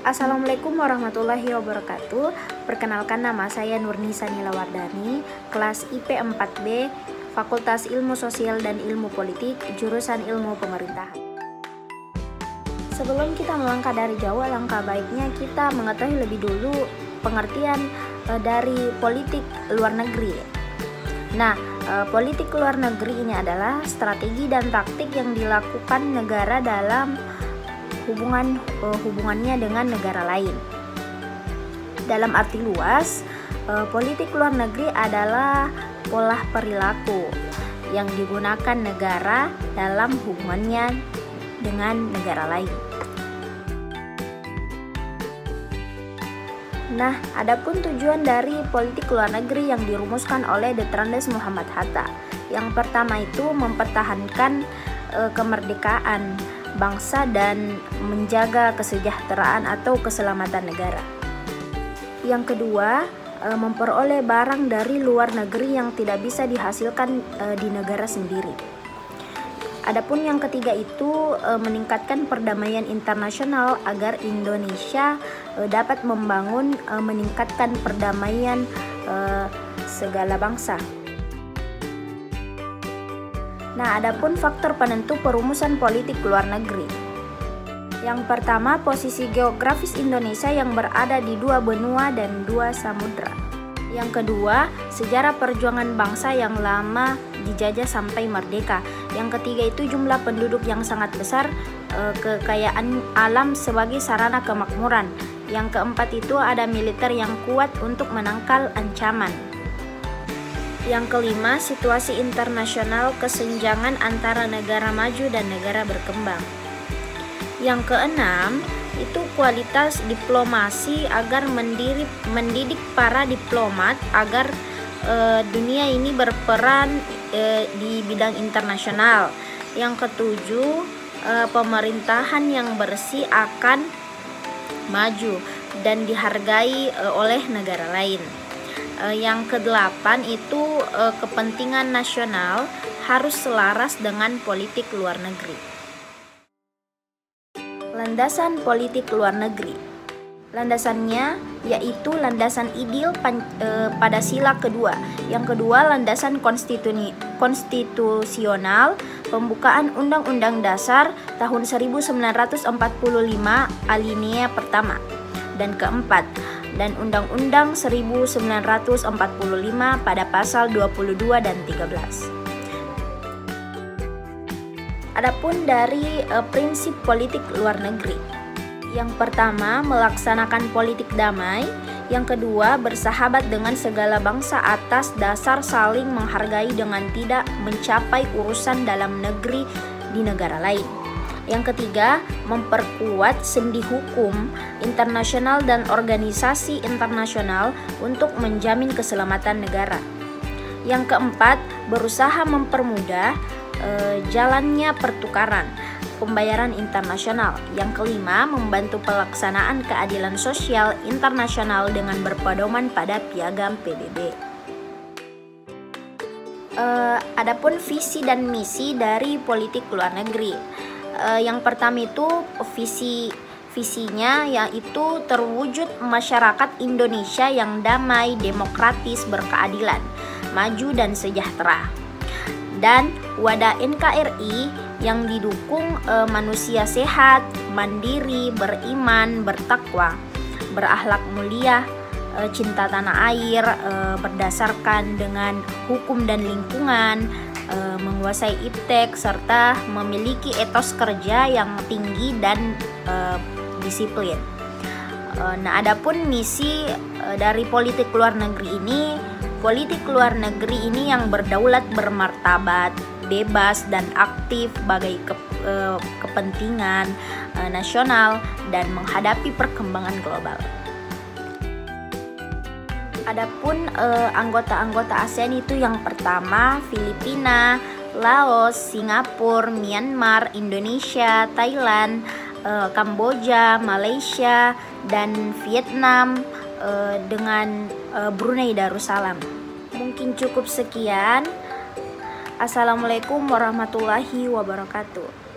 Assalamualaikum warahmatullahi wabarakatuh. Perkenalkan, nama saya Nurnisa Nilawardani, kelas IP 4B, Fakultas Ilmu Sosial dan Ilmu Politik, jurusan Ilmu Pemerintahan. Sebelum kita melangkah dari jauh, alangkah baiknya kita mengetahui lebih dulu pengertian dari politik luar negeri. Nah, politik luar negeri ini adalah strategi dan taktik yang dilakukan negara dalam hubungannya dengan negara lain. Dalam arti luas, politik luar negeri adalah pola perilaku yang digunakan negara dalam hubungannya dengan negara lain. Nah, adapun tujuan dari politik luar negeri yang dirumuskan oleh Detrandes Muhammad Hatta. Yang pertama itu mempertahankan kemerdekaan bangsa dan menjaga kesejahteraan atau keselamatan negara. Yang kedua, memperoleh barang dari luar negeri yang tidak bisa dihasilkan di negara sendiri. Adapun yang ketiga itu meningkatkan perdamaian internasional agar Indonesia dapat meningkatkan perdamaian segala bangsa. Nah, adapun faktor penentu perumusan politik luar negeri. Yang pertama, posisi geografis Indonesia yang berada di dua benua dan dua samudra. Yang kedua, sejarah perjuangan bangsa yang lama dijajah sampai merdeka. Yang ketiga itu jumlah penduduk yang sangat besar, kekayaan alam sebagai sarana kemakmuran. Yang keempat itu ada militer yang kuat untuk menangkal ancaman. Yang kelima, situasi internasional, kesenjangan antara negara maju dan negara berkembang. Yang keenam, itu kualitas diplomasi agar mendidik para diplomat agar dunia ini berperan di bidang internasional. Yang ketujuh, pemerintahan yang bersih akan maju dan dihargai oleh negara lain. Yang kedelapan itu kepentingan nasional harus selaras dengan politik luar negeri. Landasan politik luar negeri. Landasannya yaitu landasan ideal pada sila kedua. Yang kedua, landasan konstitusional, pembukaan Undang-Undang Dasar tahun 1945 alinea pertama. Dan keempat, dan Undang-Undang 1945 pada pasal 22 dan 13. Adapun dari prinsip politik luar negeri. Yang pertama, melaksanakan politik damai. Yang kedua, bersahabat dengan segala bangsa atas dasar saling menghargai dengan tidak mencapai urusan dalam negeri di negara lain. Yang ketiga, memperkuat sendi hukum internasional dan organisasi internasional untuk menjamin keselamatan negara. Yang keempat, berusaha mempermudah jalannya pertukaran pembayaran internasional. Yang kelima, membantu pelaksanaan keadilan sosial internasional dengan berpedoman pada piagam PBB. Adapun visi dan misi dari politik luar negeri. Yang pertama itu visinya yaitu terwujud masyarakat Indonesia yang damai, demokratis, berkeadilan, maju dan sejahtera. Dan wadah NKRI yang didukung manusia sehat, mandiri, beriman, bertakwa, berakhlak mulia, cinta tanah air, berdasarkan dengan hukum dan lingkungan, menguasai iptek, serta memiliki etos kerja yang tinggi dan disiplin. Nah, adapun misi dari politik luar negeri ini yang berdaulat, bermartabat, bebas dan aktif sebagai kepentingan nasional dan menghadapi perkembangan global. Adapun anggota-anggota ASEAN itu yang pertama Filipina, Laos, Singapura, Myanmar, Indonesia, Thailand, Kamboja, Malaysia, dan Vietnam dengan Brunei Darussalam. Mungkin cukup sekian. Assalamualaikum warahmatullahi wabarakatuh.